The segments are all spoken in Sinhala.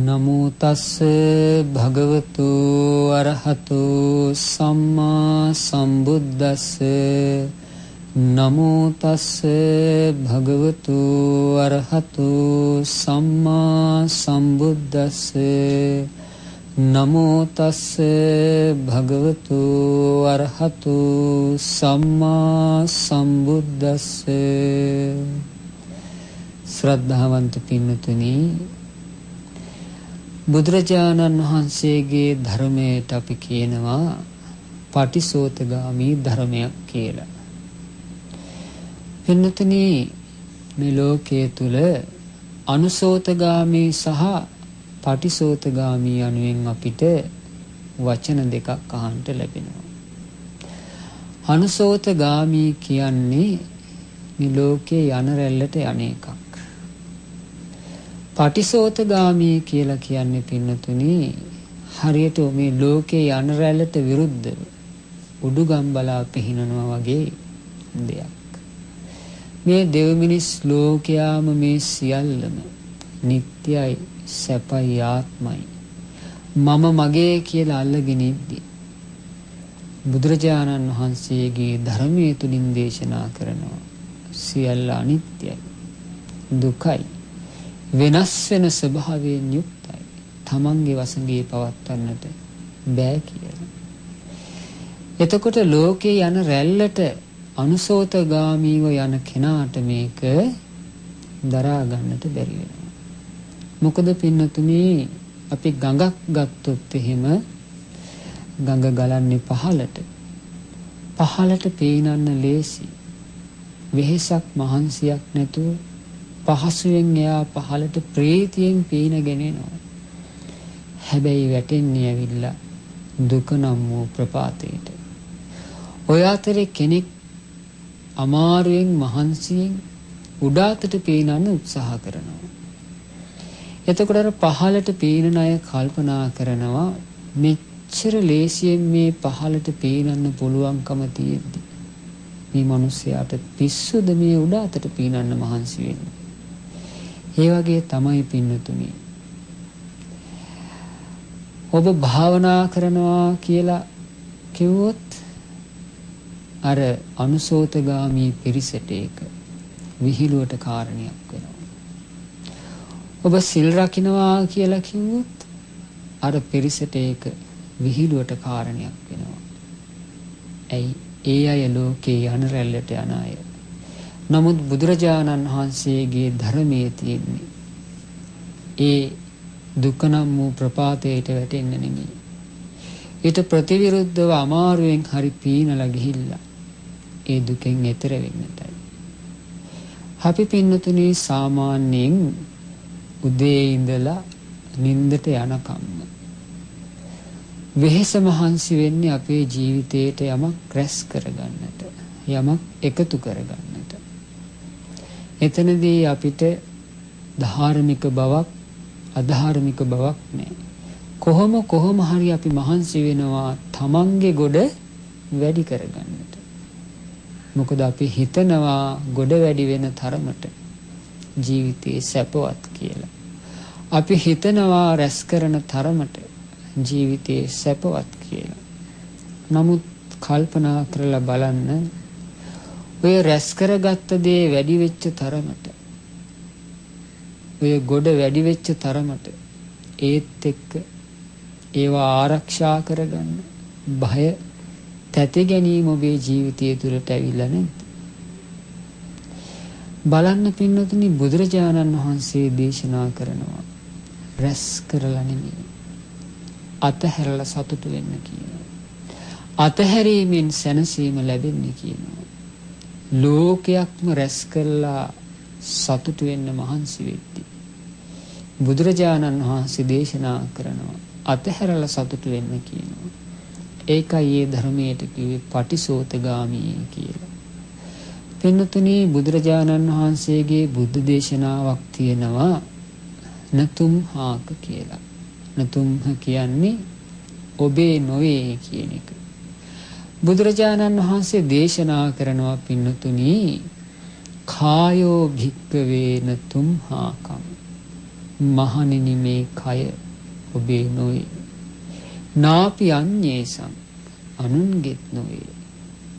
නමෝ තස්ස භගවතු අරහතු සම්මා සම්බුද්දස්ස නමෝ තස්ස භගවතු අරහතු සම්මා සම්බුද්දස්ස නමෝ තස්ස භගවතු අරහතු සම්මා සම්බුද්දස්ස. ශ්‍රද්ධාවන්ත පින්තුනි, බුදුරජාණන් වහන්සේගේ ධර්මයට අපි කියනවා පටිසෝතගාමී ධර්මයක් කියලා. පින්තුනි, මේ ලෝකයේ තුල අනුසෝතගාමී සහ පටිසෝතගාමී යනුවෙන් අපිට වචන දෙකක් අහන්න ලැබෙනවා. අනුසෝතගාමී කියන්නේ මේ ලෝකේ යන රැල්ලට යන එකක්. පටිසෝතගාමී කියලා කියන්නේ පින්නතුනි, හරියට මේ ලෝකේ යන රැල්ලට විරුද්ධව උඩුගම් බලා පිහිනනවා වගේ දෙයක්. මේ දෙව් මිනිස් ලෝකයාම මේ සියල්ලම නිට්ටයයි, සැපයි, ආත්මයි, මම මගේ කියලා අල්ලගෙන ඉද්දී බුදුරජාණන් වහන්සේගේ ධර්මයේ තුලින් දේශනා කරනවා සියල්ල අනිත්‍යයි, දුකයි, වෙනස් වෙන ස්වභාවයෙන් යුක්තයි, තමන්ගේ වසඟේ පවත්වන්නට බෑ කියලා. එතකොට ලෝකේ යන රැල්ලට අනුසෝතගාමීව යන කෙනාට මේක දරා ගන්නට බැරි වෙනවා. මොකද පින්නතුනි, අපි ගඟක් ගත්තොත් එහෙම ගඟ ගලන්නේ පහළට. පහළට පේනන්න ලේසි. වෙහෙසක් මහන්සියක් නැතුව පහසුවෙන් එයා පහළට ප්‍රීතියෙන් පීනගෙන එනවා. හැබැයි වැටෙන්නේ ඇවිල්ලා දුක නම් වූ ප්‍රපාතයට. ඔය අතරේ කෙනෙක් අමාරුවෙන් මහන්සියෙන් උඩාතට පීනන්න උත්සාහ කරනවා. එතකොට අර පහළට පීනන අය කල්පනා කරනවා, මෙච්චර ලේසියෙන් මේ පහළට පීනන්න පුළුවන්කම තියෙද්දි මේ මිනිස්යාට පිස්සුද මේ උඩාතට පීනන්න මහන්සි වෙන්නේ. ඒ වගේ තමයි පින්නතුනි, ඔබ භාවනා කරනවා කියලා කිව්වොත් අර අනුසෝතගාමී පිරිසට ඒක විහිළුවට කාරණයක් වෙනවා. ඔබ සිල් රකින්නවා කියලා කිව්වොත් අර පිරිසට ඒක විහිළුවට කාරණයක් වෙනවා. ඇයි? ඒ අය ලෝකේ යන රැල්ලට යන අය. නමුත් බුදුරජාණන් වහන්සේගේ ධර්මයේ තියෙන්නේ ඒ දුක නම් වූ ප්‍රපාතයට වැටෙන්න නෙමෙයි. ඊට ප්‍රතිවිරුද්ධව අමාරුවෙන් හරි පීනලා ගිහිල්ලා ඒ දුකෙන් එතර වෙන්නටයි. අපි පින්නතුනි සාමාන්‍යයෙන් උදේ ඉඳලා නිින්දට යනකම්ම වෙහෙස මහන්සි වෙන්නේ අපේ ජීවිතේට යමක් රැස් කරගන්නට, යමක් එකතු කරගන්නට. එතනදී අපිට ධාර්මික බවක්, අධාර්මික බවක් නැහැ. කොහොම හරි අපි මහන්සි වෙනවා තමන්ගේ ගොඩ වැඩි කරගන්නට. මොකද අපි හිතනවා ගොඩ වැඩි වෙන තරමට ජීවිතේ සැපවත් කියලා. අපි හිතනවා රැස් කරන තරමට ජීවිතේ සැපවත් කියලා. නමුත් කල්පනා කරලා බලන්න, ඔය රැස් කරගත්ත දේ වැඩි වෙච්ච තරමට, ඔය ගොඩ වැඩි වෙච්ච තරමට ඒත් එක්ක ඒවා ආරක්ෂා කරගන්න බය, තැති ගැනීම ඔබේ ජීවිතය තුළට ඇවිල්ලා නැද්ද? බලන්න පින්නතුනි, බුදුරජාණන් වහන්සේ දේශනා කරනවා රැස් කරලා නෙමෙයි, අතහැරලා සතුටු වෙන්න කියනවා. අතහැරීමෙන් සැනසීම ලැබෙන්නේ කියනවා. ලෝකයක්ම රැස් කරලා සතුටු වෙන්න මහන්සි වෙද්දී බුදුරජාණන් වහන්සේ දේශනා කරනවා අතහැරලා සතුටු වෙන්න කියනවා. ඒකයි ඒ ධර්මයට කිව්වේ පටිසෝතගාමී කියලා. පින්නතුනි, බුදුරජාණන් වහන්සේගේ බුද්ධ දේශනාවක් තියෙනවා නතුම්හාක කියලා. නතුම්හ කියන්නේ ඔබේ නොවේ කියන එක. බුදුරජාණන් වහන්සේ දේශනා කරනවා පින්නතුනි, කායෝ භික්කවේ නතුම්හාකම්. මහණෙනි මේ කය ඔබේ නොවේ. නාපි අඤ්ඤේසං අනුන්ගෙත් නොවේ.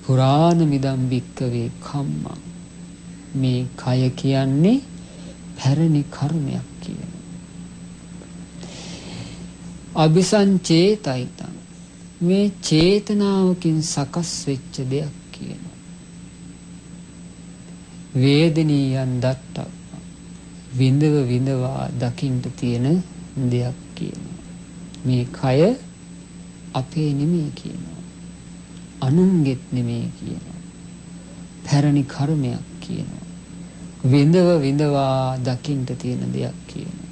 පුරාණ මිදම් භික්කවේ කම්මං. මේ කය කියන්නේ පැරණි කර්මයක් කියන. අபிසංචේතයිතං මේ චේතනාවකින් සකස් වෙච්ච දෙයක් කියන. වේදනීයන් දත්ත විඳව විඳවා දකින්න තියෙන දෙයක් කියනවා. මේ කය අපේ නෙමෙයි කියනවා. අනුන්ගෙත් නෙමෙයි කියනවා. පැරණි කර්මයක් කියනවා. විඳව විඳවා දකින්න තියෙන දෙයක් කියනවා.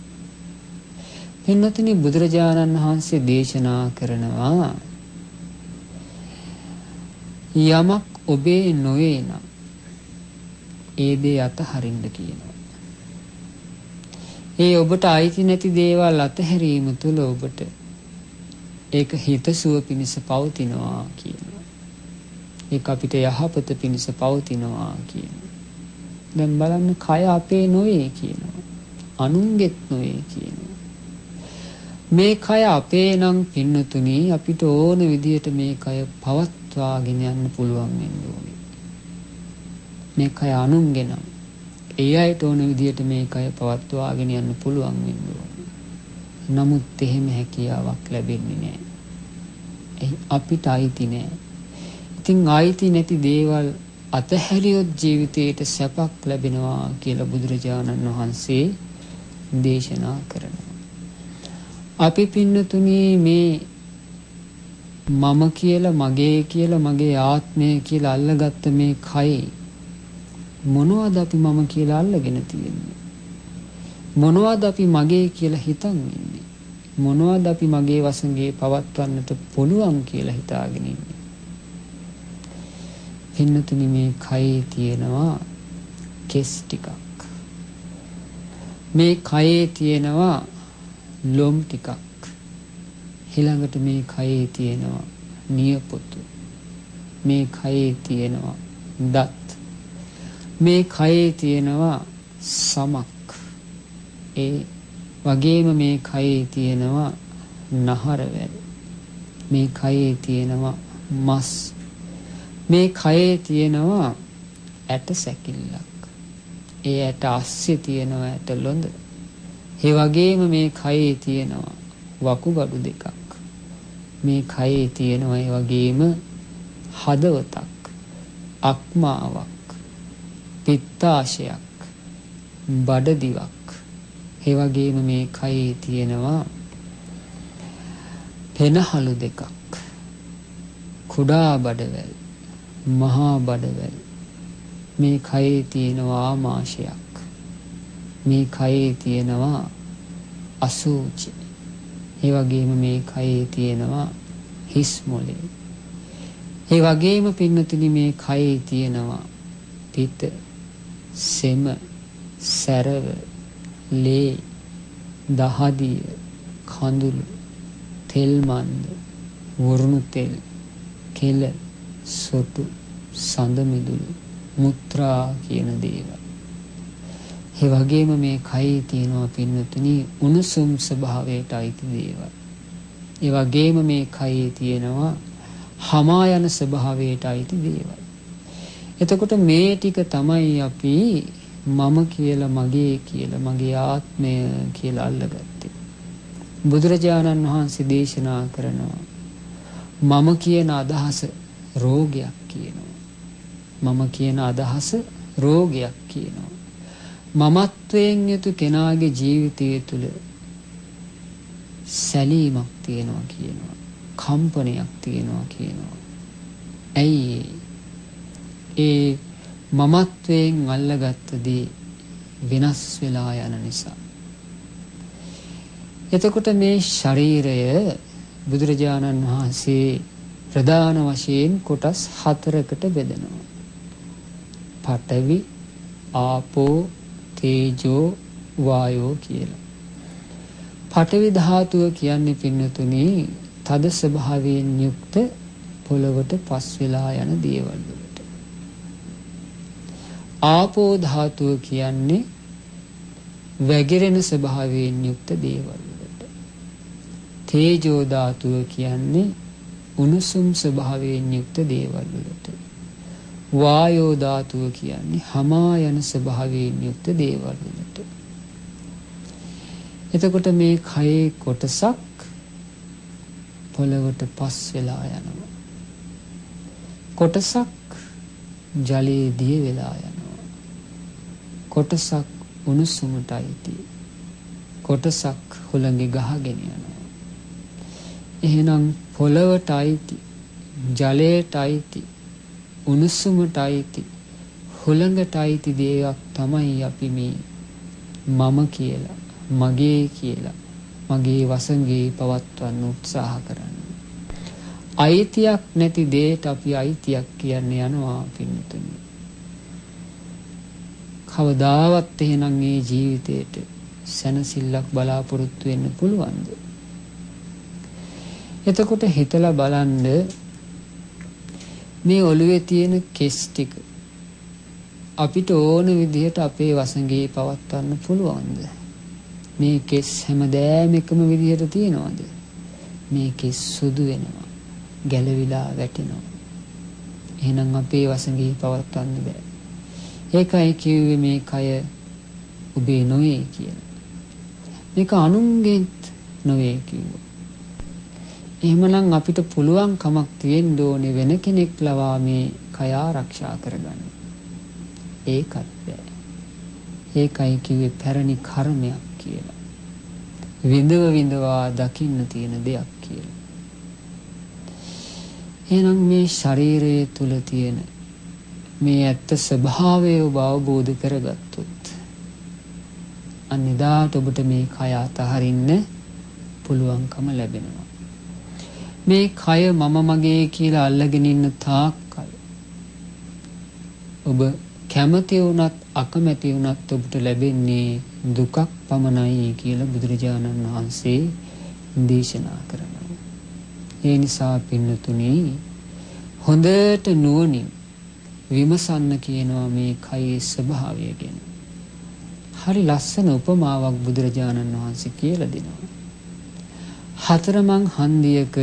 එන්නතනි බුදුරජාණන් වහන්සේ දේශනා කරනවා යමක් ඔබේ නොවේ නම් ඒ දේ අතහරින්න කියනවා. ඒ ඔබට අයිති නැති දේවල් අතහැරීම තුළ ඔබට ඒක හිතසුව පිණිස පවතිනවා කියනවා. ඒක අපිට යහපත පිණිස පවතිනවා කියනවා. දැන් බලන්න කය අපේ නොවේ කියනවා. අනුන්ගෙත් නොවේ කියනවා. මේ කය අපේ නම් පින්නතුනි අපිට ඕන විදියට මේ කය පවත්වාගෙන යන්න පුළුවන් වෙන්න ඕනේ. මේ කය අනුන්ගේ නම් ඒ අයට ඕන විදියට මේ කය පවත්වාගෙන යන්න පුළුවන් වෙන්න ඕනේ. නමුත් එහෙම හැකියාවක් ලැබෙන්නේ නැහැ. අපිට අයිති නැහැ. ඉතින් අයිති නැති දේවල් අතහැරියොත් ජීවිතේට සැපක් ලැබෙනවා කියලා බුදුරජාණන් වහන්සේ දේශනා කරනවා. අපි පින්නතුනි මේ මම කියලා මගේ කියලා මගේ ආත්මය කියලා අල්ලගත්ත මේ කයි මොනවද අපි මම කියලා අල්ලගෙන තියෙන්නේ? මොනවද අපි මගේ කියලා හිතන් ඉන්නේ? මොනවද අපි මගේ වසඟේ පවත්වන්නට පුළුවන් කියලා හිතාගෙන ඉන්නේ? පින්නතුනි මේ කයේ තියෙනවා කෙස් ටිකක්. මේ කයේ තියෙනවා ලොම් ටිකක්. ඊළඟට මේ කයේ තියෙනවා නියපොතු. මේ කයේ තියෙනවා දත්. මේ කයේ තියෙනවා සමක්. ඒ වගේම මේ කයේ තියෙනවා නහරවැල්. මේ කයේ තියෙනවා මස්. මේ කයේ තියෙනවා ඇට සැකිල්ලක්. ඒ ඇට අස්සේ තියෙනවා ඇට ලොඳ. ඒ වගේම මේ කයේ තියෙනවා වකුගඩු දෙකක්. මේ කයේ තියෙනවා ඒ වගේම හදවතක්, අක්මාවක්, පිත්තාශයක්, බඩදිවක්. ඒ වගේම මේ කයේ තියෙනවා පෙනහළු දෙකක්, කුඩා බඩවැල්, මහා බඩවැල්. මේ කයේ තියෙනවා ආමාශයක්. මේ කයේ තියෙනවා අසූචි. ඒ වගේම මේ කයේ තියෙනවා හිස් මොළේ. ඒ වගේම පින්නතුනි මේ කයේ තියෙනවා පිත, සෙම, සැරව, ලේ, දහදිය, කඳුළු, තෙල් මන්ද, වරුණු තෙල්, කෙල, සොටු, සඳ මිදුළු, මුත්‍රා කියන දේවල්. ඒ වගේම මේ කයේ තියෙනවා පින්නතුනි උණුසුම් ස්වභාවයට අයිති දේවල්. ඒ වගේම මේ කයේ තියෙනවා හමා යන ස්වභාවයට අයිති දේවල්. එතකොට මේ ටික තමයි අපි මම කියලා, මගේ කියලා, මගේ ආත්මය කියලා අල්ලගත්තේ. බුදුරජාණන් වහන්සේ දේශනා කරනවා මම කියන අදහස රෝගයක් කියනවා. මම කියන අදහස රෝගයක් කියනවා. මමත්වයෙන් යුතු කෙනාගේ ජීවිතය තුළ සැලීමක් තියෙනවා කියනවා. කම්පනයක් තියෙනවා කියනවා. ඇයි ඒ මමත්වයෙන් අල්ලගත්ත දේ වෙනස් වෙලා යන නිසා. එතකොට මේ ශරීරය බුදුරජාණන් වහන්සේ ප්‍රධාන වශයෙන් කොටස් 4කට බෙදනවා. පඨවි, ආපෝ, තේජෝ, වායෝ කියලා. පඨවි ධාතුව කියන්නේ පින්නතුනි තද ස්වභාවයෙන් යුක්ත පොළවට පස් වෙලා යන දේවල් වලට. ආපෝ ධාතුව කියන්නේ වැగిරෙන ස්වභාවයෙන් යුක්ත දේවල් වලට. තේජෝ ධාතුව කියන්නේ උණුසුම් ස්වභාවයෙන් යුක්ත දේවල් වලට. වායෝ ධාතුව කියන්නේ හමා යන ස්වභාවයෙන් යුක්ත දේවල් වලට. එතකොට මේ කයේ කොටසක් පොළවට පස් වෙලා යනවා. කොටසක් ජලයේ දිය වෙලා යනවා. කොටසක් උණුසුමට අයිති. කොටසක් හුළඟේ ගහගෙන යනවා. එහෙනම් පොළවට අයිති, ජලයට අයිති, උණුසුමට අයිති, හුළඟට අයිති දේයක් තමයි අපි මේ මම කියලා, මගේ කියලා, මගේ වසඟේ පවත්වන්න උත්සාහ කරන්නේ. අයිතියක් නැති දෙයට අපි අයිතියක් කියන්නේ යනවා පින්නතුනි. කවදාවත් එහෙනම් මේ ජීවිතේට සැනසෙල්ලක් බලාපොරොත්තු වෙන්න පුළුවන්ද? එතකොට හිතලා බලන්න මේ ඔළුවේ තියෙන කෙස් ටික අපිට ඕන විදිහට අපේ වසඟේ පවත්වන්න පුළුවන්ද? මේ කෙස් හැමදාම එකම විදිහට තියනවද? මේ කෙස් සුදු වෙනවා, ගැලවිලා වැටෙනවා. එහෙනම් අපේ වසඟේ පවත්වන්න බෑ. ඒකයි කිව්වේ මේ කය ඔබේ නොවේ කියලා. මේක අනුන්ගේත් නොවේ කිව්වා. එහෙමනම් අපිට පුළුවන් කමක් තියෙන්න ඕනේ වෙන කෙනෙක් ලවා මේ කය ආරක්ෂා කරගන්න. ඒකත් බෑ. ඒකයි කිව්වේ පැරණි කර්මයක් කියලා. විඳව විඳවා දකින්න තියෙන දෙයක් කියලා. එහෙනම් මේ ශරීරයේ තුල තියෙන මේ ඇත්ත ස්වභාවය ඔබ අවබෝධ කරගත්තොත් අනිදාට ඔබට මේ කය අතහරින්න පුළුවන්කම ලැබෙනවා. මේ කය මම මගේ කියලා අල්ලගෙන ඉන්න තාක්කල් ඔබ කැමති වුණත් අකමැති වුණත් ඔබට ලැබෙන්නේ දුකක් පමණයි කියලා බුදුරජාණන් වහන්සේ දේශනා කරනවා. ඒ නිසා පින්නතුනි හොඳට නුවණින් විමසන්න කියනවා මේ කයේ ස්වභාවය ගැන. හරි ලස්සන උපමාවක් බුදුරජාණන් වහන්සේ කියලා දෙනවා. හතරමං හන්දියක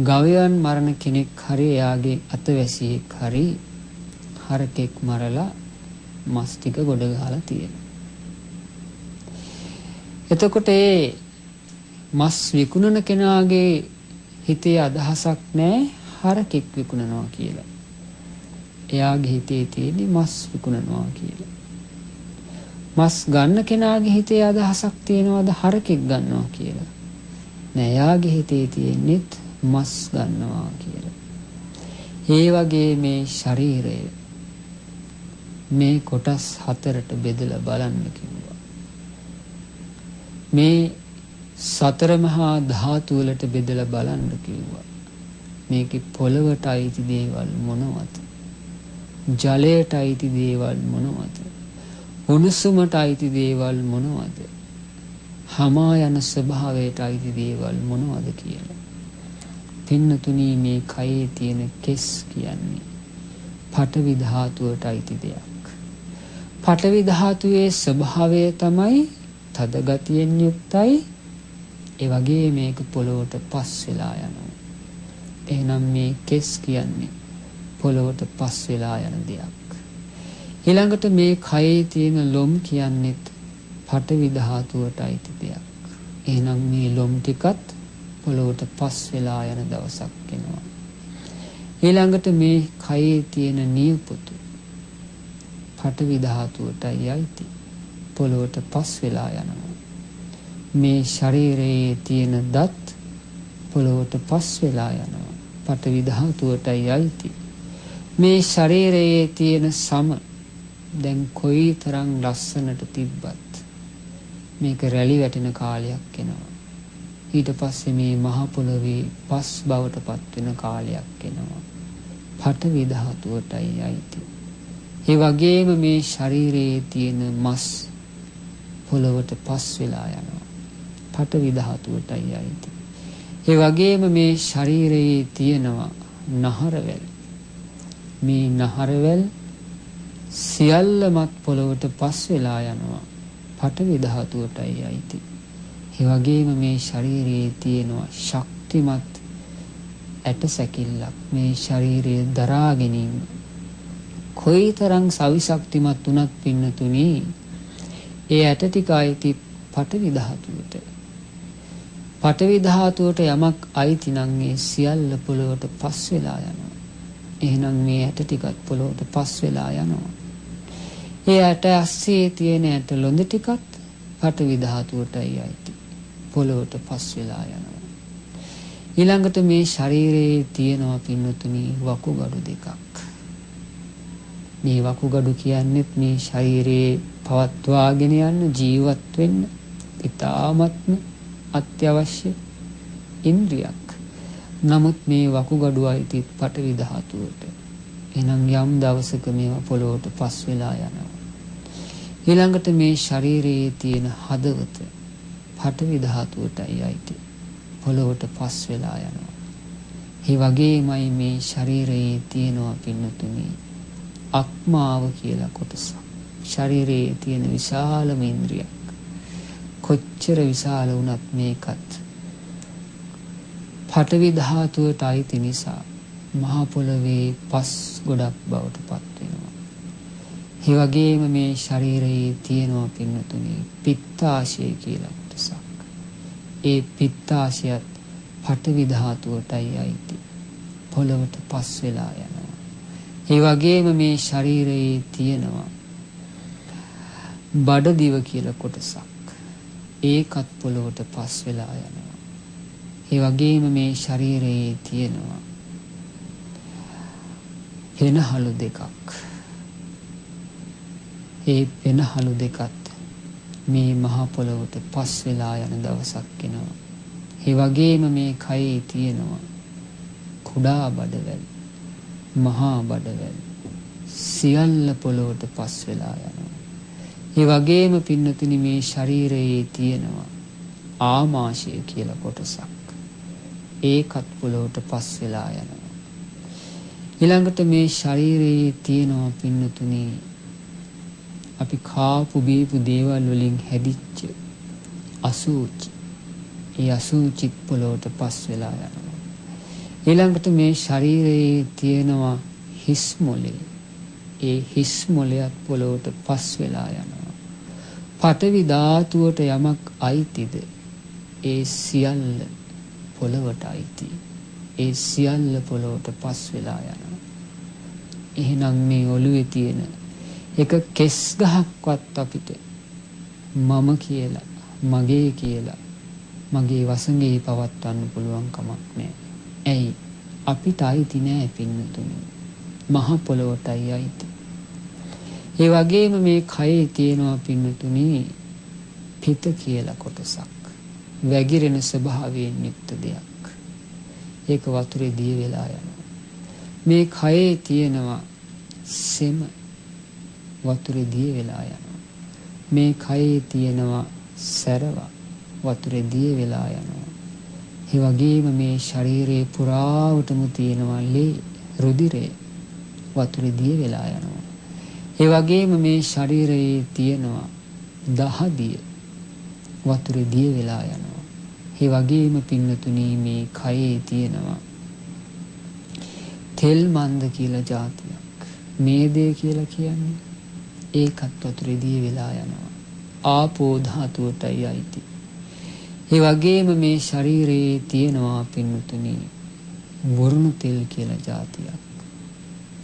ගවයන් මරණ කෙනෙක් හරි එයාගේ අතවැසියෙක් හරි හරකෙක් මරලා මස් ටික ගොඩ ගහලා තියෙනවා. එතකොට ඒ මස් විකුණන කෙනාගේ හිතේ අදහසක් නැහැ හරකෙක් විකුණනවා කියලා. එයාගේ හිතේ තියෙන්නේ මස් විකුණනවා කියලා. මස් ගන්න කෙනාගේ හිතේ අදහසක් තියෙනවද හරකෙක් ගන්නවා කියලා? නෑ, එයාගේ හිතේ තියෙන්නේ මස් ගන්නවා කියලා. ඒ වගේ මේ ශරීරය මේ කොටස් හතරට බෙදලා බලන්න කිව්වා. මේ සතර මහා ධාතු වලට බෙදලා බලන්න කිව්වා. මේකේ පොළවට අයිති දේවල් මොනවද? ජලයට අයිති දේවල් මොනවද? උණුසුමට අයිති දේවල් මොනවද? හමා යන ස්වභාවයට අයිති දේවල් මොනවද කියලා. පින්නතුනි මේ කයේ තියෙන කෙස් කියන්නේ පඨවි ධාතුවට අයිති දෙයක්. පඨවි ධාතුවේ ස්වභාවය තමයි තද ගතියෙන් යුක්තයි. ඒ වගේ මේක පොළොවට පස් වෙලා යනවා. එහෙනම් මේ කෙස් කියන්නේ පොළොවට පස් වෙලා යන දෙයක්. ඊළඟට මේ කයේ තියෙන ලොම් කියන්නේත් පඨවි ධාතුවට අයිති දෙයක්. එහෙනම් මේ ලොම් ටිකත් පොළොවට පස් වෙලා යන දවසක් එනවා. ඊළඟට මේ කයේ තියෙන නියපොතු පඨවි ධාතුවටයි අයිති. පොළොවට පස් වෙලා යනවා. මේ ශරීරයේ තියෙන දත් පොළොවට පස් වෙලා යනවා. පඨවි ධාතුවටයි අයිති. මේ ශරීරයේ තියෙන සම දැන් කොයිතරම් ලස්සනට තිබ්බත් මේක රැලි වැටෙන කාලයක් එනවා. ඊට පස්සේ මේ මහ පොළොවේ පස් බවට පත් වෙන කාලයක් එනවා. පඨවි ධාතුවටයි අයිති. ඒ වගේම මේ ශරීරයේ තියෙන මස් පොළොවට පස් වෙලා යනවා. පඨවි ධාතුවටයි අයිති. ඒ වගේම මේ ශරීරයේ තියෙනවා නහරවැල්. මේ නහරවැල් සියල්ලමත් පොළොවට පස් වෙලා යනවා. පඨවි ධාතුවටයි අයිති. ඒ වගේම මේ ශරීරයේ තියෙනවා ශක්තිමත් ඇට සැකිල්ලක්. මේ ශරීරය දරා ගැනීම කොයිතරම් සවිශක්තිමත් වුණත් පින්නතුනි, ඒ ඇට ටික අයිති පඨවි ධාතුවට. පඨවි ධාතුවට යමක් අයිති නම් ඒ සියල්ල පොළොවට පස් වෙලා යනවා. එහෙනම් මේ ඇට ටිකත් පොළොවට පස් වෙලා යනවා. ඒ ඇට ඇස්සේ තියෙන ඇට ලොඳ ටිකත් පඨවි ධාතුවටයි අයිති. පොළොවට පස් වෙලා යනවා. ඊළඟට මේ ශරීරයේ තියෙනවා පින්නතුනි වකුගඩු දෙකක්. මේ වකුගඩු කියන්නේත් මේ ශරීරයේ පවත්වාගෙන යන්න ජීවත් වෙන්න ඉතාමත්ම අත්‍යවශ්‍ය ඉන්ද්‍රියක්. නමුත් මේ වකුගඩු අයිති පඨවි ධාතුවට. එහෙනම් යම් දවසක මේවා පොළොවට පස් වෙලා යනවා. ඊළඟට මේ ශරීරයේ තියෙන හදවත පඨවි ධාතුවටයි අයිති. පොළොවට පස් වෙලා යනවා. ඒ වගේමයි මේ ශරීරයේ තියෙනවා පින්නතුනි අක්මාව කියලා කොටසක්. ශරීරයේ තියෙන විශාලම ඉන්ද්‍රියක්. කොච්චර විශාල වුණත් මේකත් පඨවි ධාතුවට අයිති නිසා මහ පොළොවේ පස් ගොඩක් බවට පත් වෙනවා. ඒ වගේම මේ ශරීරයේ තියෙනවා පින්නතුනි පිත්තාශය කියලා කොටසක්. ඒ පිත්තාශයත් පඨවි ධාතුවටයි අයිති. පොළොවට පස් වෙලා යනවා. ඒ වගේම මේ ශරීරයේ තියෙනවා බඩදිව කියලා කොටසක්. ඒකත් පොළොවට පස් වෙලා යනවා. ඒ වගේම මේ ශරීරයේ තියෙනවා පෙනහළු දෙකක්. ඒ පෙනහළු දෙකත් මේ මහ පොළොවට පස් වෙලා යන දවසක් එනවා. ඒ වගේම මේ කයේ තියෙනවා කුඩා බඩවැල්, මහා බඩවැල් සියල්ල පොළොවට පස් වෙලා යනවා. ඒ වගේම පින්නතුනි මේ ශරීරයේ තියෙනවා ආමාශය කියලා කොටසක්. ඒකත් පොළොවට පස් වෙලා යනවා. ඊළඟට මේ ශරීරයේ තියෙනවා පින්නතුනි අපි කාපු බීපු දේවල් වලින් හැදිච්ච අසුචි. ඒ අසුචි පොළොවට පස් වෙලා යනවා. ඊළඟට මේ ශරීරයේ තියෙනවා හිස් මොලේ. ඒ හිස් මොලයත් පොළොවට පස් වෙලා යනවා. පඨවි ධාතුවට යමක් අයිතිද ඒ සියල්ල පොළොවට අයිති. ඒ සියල්ල පොළොවට පස් වෙලා යනවා. එහෙනම් මේ ඔළුවේ තියෙන එක කෙස් ගහක්වත් අපිට මම කියලා, මගේ කියලා, මගේ වසඟේ පවත්වන්න පුළුවන් කමක් නැහැ. ඇයි? අපිට අයිති නෑ පින්නතුනි. මහ පොළොවටයි අයිති. ඒ වගේම මේ කයේ තියෙනවා පින්නතුනි පිත කියලා කොටසක්. වැగిරෙන ස්වභාවයෙන් යුක්ත දෙයක්. ඒක වතුරේ දිය වෙලා යනවා. මේ කයේ තියෙනවා සෙම වතුරේ දිය වෙලා යනවා. මේ කයේ තියෙනවා සැරව වතුරේ දිය වෙලා යනවා. ඒ වගේම මේ ශරීරයේ පුරාවටම තියෙනවා ලේ, රුධිරය වතුරේ දිය වෙලා යනවා. ඒ වගේම මේ ශරීරයේ තියෙනවා දහදිය වතුරේ දිය වෙලා යනවා. ඒ වගේම පින්නතුනි මේ කයේ තියෙනවා තෙල් මන්ද කියලා જાතියක්. මේදේ කියලා කියන්නේ ඒකත් වතුරේ දිය වෙලා යනවා. ආපෝ ධාතුවටයි අයිති. ඒ වගේම මේ ශරීරයේ තියෙනවා පින්නතුනි වරුණ තෙල් කියලා જાතියක්.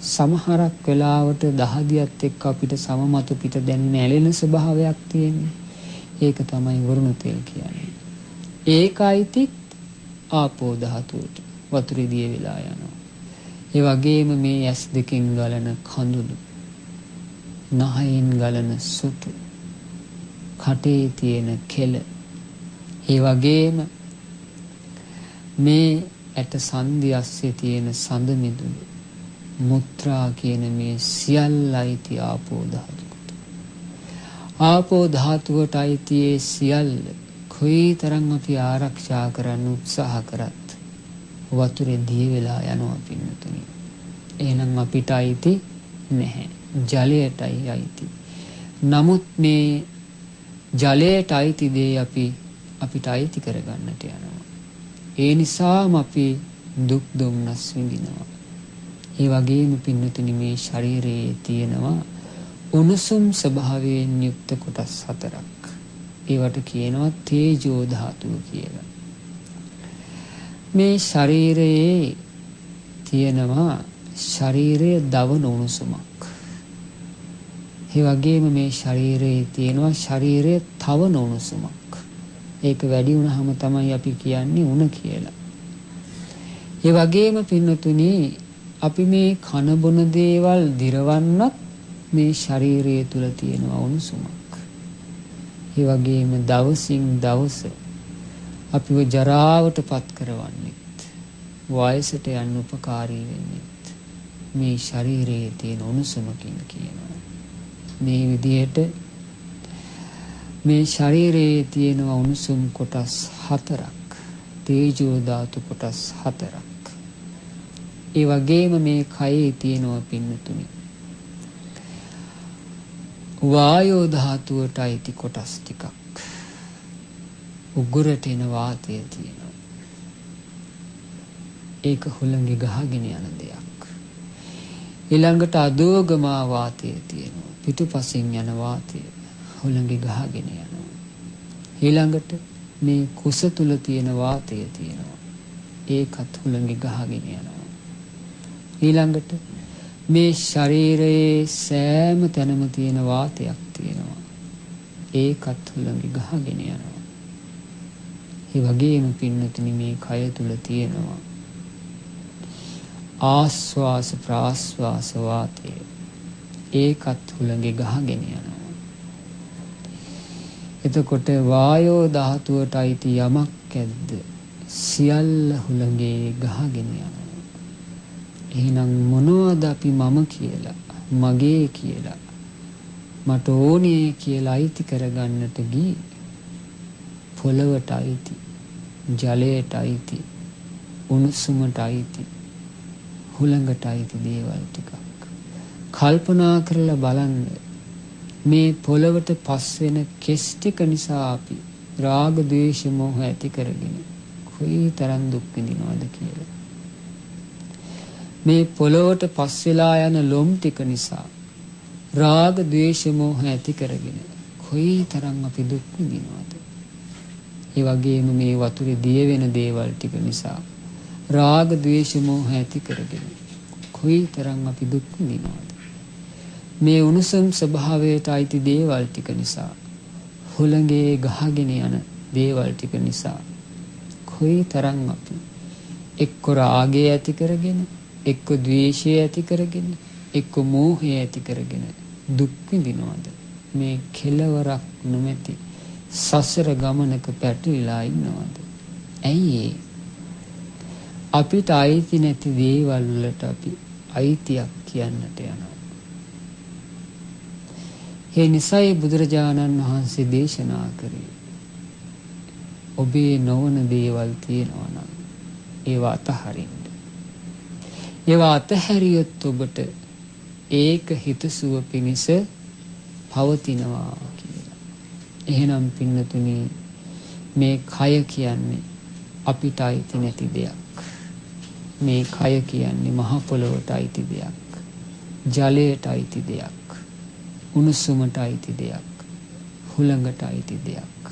සමහරක් වෙලාවට දහදියත් එක්ක අපිට සමමතු පිට දැනෙන ඇලෙන ස්වභාවයක් තියෙන්නේ. ඒක තමයි වරුණ තෙල් කියන්නේ. ඒකයිති ආපෝ ධාතුවට වතුරේ දිය වෙලා යනවා. ඒ වගේම මේ ඇස් දෙකෙන් ගලන කඳුළු, නහයෙන් ගලන සුටු, කටේ තියෙන කෙල, ඒ වගේම මේ ඇට සංදි අස්සේ තියෙන සඳ මිදුළු, මුත්‍රා කියන මේ සියල්ලයි ආපෝ ධාතුවට. ආපෝ ධාතුවට අයිති සියල්ල කොයිතරම් අපි ආරක්ෂා කරන්න උත්සාහ කරත් වතුරේ දිය වෙලා යනවා පින්නතුනි. එහෙනම් අපිට අයිති නැහැ. ජලයටයි අයිති. නමුත් මේ ජලයට අයිති දේ අපිට අයිති කරගන්නට යනවා. ඒ නිසාම අපි දුක් දුම්නස් විඳිනවා. ඒ වගේම පින්නතුනි මේ ශරීරයේ තියෙනවා උණුසුම් ස්වභාවයෙන් යුක්ත කොටස් 4ක්. ඒවට කියනවා තේජෝ ධාතුව කියලා. මේ ශරීරයේ තියෙනවා ශරීරයේ දවන උණුසුමක්. ඒ වගේම මේ ශරීරයේ තියෙනවා ශරීරයේ තවන උණුසුමක්. ඒක වැඩි වුණාම තමයි අපි කියන්නේ උණ කියලා. ඒ වගේම පින්නතුනි අපි මේ කන බොන දේවල් දිරවන්නත් මේ ශරීරය තුල තියෙන උණුසුමක්. ඒ වගේම දවසින් දවස අපිව ජරාවටපත් කරවන්නෙත් වයසට යන්න උපකාරී වෙන්නෙත් මේ ශරීරයේ තියෙන උණුසුමකින් කියනවා. මේ විදිහට මේ ශරීරයේ තියෙන උණුසුම් කොටස් 4ක්, තේජෝ ධාතු කොටස් 4ක්. ඒ වගේම මේ කයේ තියෙනවා පින්නතුනි වායෝ ධාතුවට අයිති කොටස් ටිකක්. උගුරට එන වාතය තියෙනවා. ඒක හුළඟේ ගහගෙන යන දෙයක්. ඊළඟට අදෝගමා වාතය තියෙනවා. පිටුපසින් යන වාතය හුළඟේ ගහගෙන යනවා. ඊළඟට මේ කුස තුල තියෙන වාතය තියෙනවා. ඒකත් හුළඟේ ගහගෙන යනවා. ඊළඟට මේ ශරීරයේ සෑම තැනම තියෙන වාතයක් තියෙනවා. ඒකත් හුළඟේ ගහගෙන යනවා. ඒ වගේම පින්නතුනි මේ කය තුල තියෙනවා ආස්වාස ප්‍රාස්වාස වාතය. ඒකත් හුළඟේ ගහගෙන යනවා. එතකොට වායෝ ධාතුවට අයිති යමක් ඇද්ද සියල්ල හුළඟේ ගහගෙන යනවා. එහෙනම් මොනවද අපි මම කියලා, මගේ කියලා, මට ඕනේ කියලා අයිති කරගන්නට ගියේ? පොළවට අයිති, ජලයට අයිති, උණුසුමට අයිති, හුළඟට අයිති දේවල් ටිකක්. කල්පනා කරලා බලන්න මේ පොළවට පස් වෙන කෙස් ටික නිසා අපි රාග, ද්වේෂ, මෝහ ඇති කරගෙන කොයිතරම් දුක් විඳිනවද කියලා. මේ පොළොවට පස් වෙලා යන ලොම් ටික නිසා රාග, ද්වේෂ, මෝහ ඇති කරගෙන කොයිතරම් අපි දුක් විඳිනවද? ඒ වගේම මේ වතුරේ දිය වෙන දේවල් ටික නිසා රාග, ද්වේෂ, මෝහ ඇති කරගෙන කොයිතරම් අපි දුක් විඳිනවද? මේ උණුසුම් ස්වභාවයට අයිති දේවල් ටික නිසා හුළඟේ ගහගෙන යන දේවල් ටික නිසා කොයිතරම් අපි එක්ක රාගය ඇති කරගෙන, එක්ක ද්වේෂය ඇති කරගෙන, එක්ක මෝහය ඇති කරගෙන දුක් විඳිනවද? මේ කෙලවරක් නොමැති සසර ගමනක පැටලිලා ඉන්නවද? ඇයි ඒ? අපිට අයිති නැති දේවල් වලට අපි අයිතියක් කියන්නට යනවා. ඒ නිසායි බුදුරජාණන් වහන්සේ දේශනා කරේ ඔබේ නොවන දේවල් තියෙනවා නම් ඒවා අතහරින්න. ඒවා අතහැරියොත් ඔබට ඒක හිතසුව පිණිස පවතිනවා කියලා. එහෙනම් පින්නතුනි මේ කය කියන්නේ අපිට අයිති නැති දෙයක්. මේ කය කියන්නේ මහ පොළොවට අයිති දෙයක්. ජලයට අයිති දෙයක්. උණුසුමට අයිති දෙයක්. හුළඟට අයිති දෙයක්.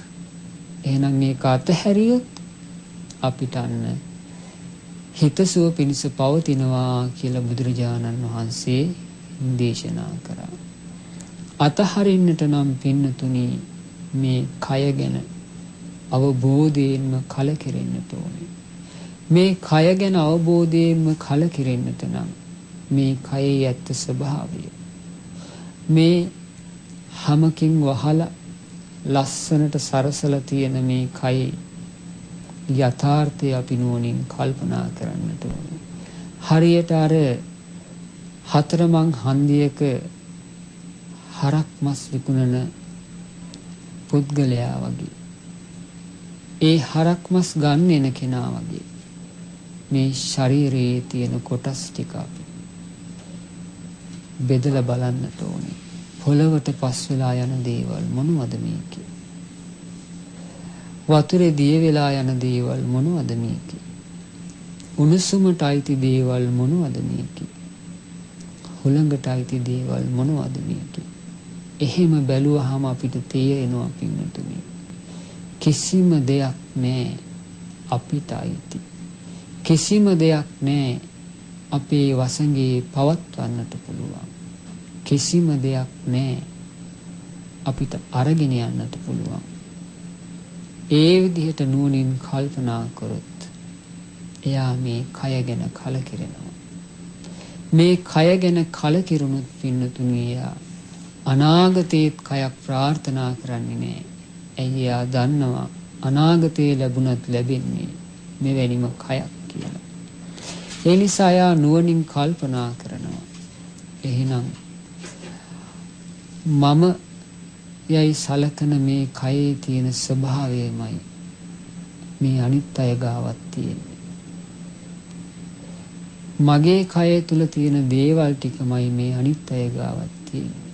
එහෙනම් මේක අතහැරියොත් අපිට අන්න හිතසුව පිණිස පවතිනවා කියලා බුදුරජාණන් වහන්සේ දේශනා කරා. අතහරින්නට නම් පින්නතුනි මේ කය ගැන අවබෝධයෙන්ම කලකිරෙන්නට ඕනේ. මේ කය ගැන අවබෝධයෙන්ම කලකිරෙන්නට නම් මේ කයේ ඇත්ත ස්වභාවය මේ හැමකින් වහලා ලස්සනට සරසලා තියෙන මේ කයේ යථාර්ථය අපි නුවණින් කල්පනා කරන්නට ඕනේ. හරියට අර හතරමං හන්දියක හරක් මස් විකුණන පුද්ගලයා වගේ, ඒ හරක් මස් ගන්න එන කෙනා වගේ මේ ශරීරයේ තියෙන කොටස් ටික අපි බෙදලා බලන්නට ඕනේ. පොළවට පස් වෙලා යන දේවල් මොනවද මේකේ? වතුරේ දිය වෙලා යන දේවල් මොනවද මේකේ? උණුසුමට අයිති දේවල් මොනවද මේකේ? හුළඟට අයිති දේවල් මොනවද මේකේ? එහෙම බැලුවාම අපිට තේරෙනවා පින්නතුනේ කිසිම දෙයක් නැහැ අපිට අයිති. කිසිම දෙයක් නැහැ අපේ වසඟේ පවත්වන්නට පුළුවන්. කිසිම දෙයක් නැහැ අපිට අරගෙන යන්නට පුළුවන්. ඒ විදිහට නුවණින් කල්පනා කරොත් එයා මේ කය ගැන කලකිරෙනවා. මේ කය ගැන කලකිරුණොත් පින්නතුනේ එයා අනාගතයේත් කයක් ප්‍රාර්ථනා කරන්නේ නැහැ. ඇයි එයා දන්නවා අනාගතේ ලැබුණත් ලැබෙන්නේ මෙවැනිම කයක් කියලා. ඒ නිසා එයා නුවණින් කල්පනා කරනවා. එහෙනම් මම යයි සලකන මේ කයේ තියෙන ස්වභාවයමයි මේ අනිත් අය ගාවත් තියෙන්නේ. මගේ කය තුල තියෙන දේවල් ටිකමයි මේ අනිත් අය ගාවත් තියෙන්නේ.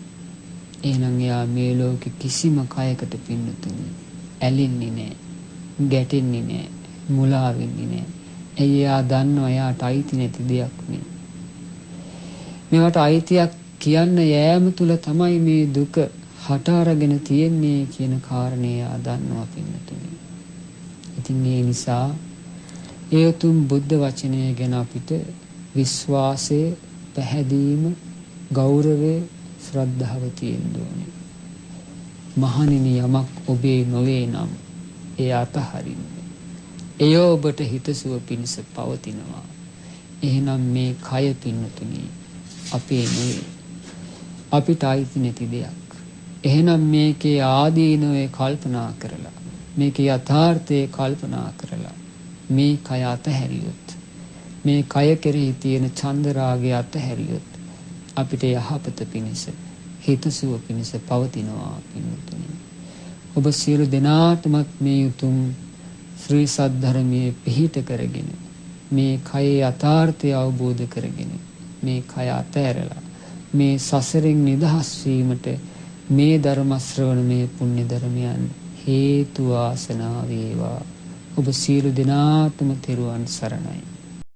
එහෙනම් එයා මේ ලෝකෙ කිසිම කයකට පින්නතුනේ ඇලෙන්නේ නැහැ, ගැටෙන්නේ නැහැ, මුලා වෙන්නේ නැහැ. එයා දන්නවා එයාට අයිති නැති දෙයක් නේ. මේවට අයිතියක් කියන්න යෑම තුල තමයි මේ දුක හට අරගෙන තියෙන්නේ කියන කාරණේ එයා දන්නවා පින්නතුනේ. ඉතින් ඒ නිසා ඒ උතුම් බුද්ධ වචනය ගැන අපිට විශ්වාසය, පැහැදීම, ගෞරවය, ශ්‍රද්ධාව තියෙන්න ඕනේ. මහණෙනි යමක් ඔබේ නොවේ නම් ඒ අතහරින්න. එය ඔබට හිතසුව පිණිස පවතිනවා. එහෙනම් මේ කය පින්නතුනේ අපේ නෙවෙයි. අපිට අයිති නැති දෙයක්. එහෙනම් මේකේ ආදීනවේ කල්පනා කරලා, මේකේ යථාර්ථයේ කල්පනා කරලා මේ කය අතහැරියොත්, මේ කය කෙරෙහි තියෙන චන්දරාගය අතහැරියොත් අපිට යහපත පිණිස, හිතසුව පිණිස පවතිනවා පින්නතුනේ. ඔබ සියලු දෙනාටමත් මේ උතුම් ශ්‍රී සද්ධර්මයේ පිහිට කරගෙන, මේ කයේ යථාර්ථය අවබෝධ කරගෙන, මේ කය අතහැරලා මේ සසරෙන් නිදහස් වීමට මේ ධර්ම ශ්‍රවණමය පුණ්‍ය ධර්මයන් හේතු වාසනා වේවා. ඔබ සියලු දෙනාටම තෙරුවන් සරණයි.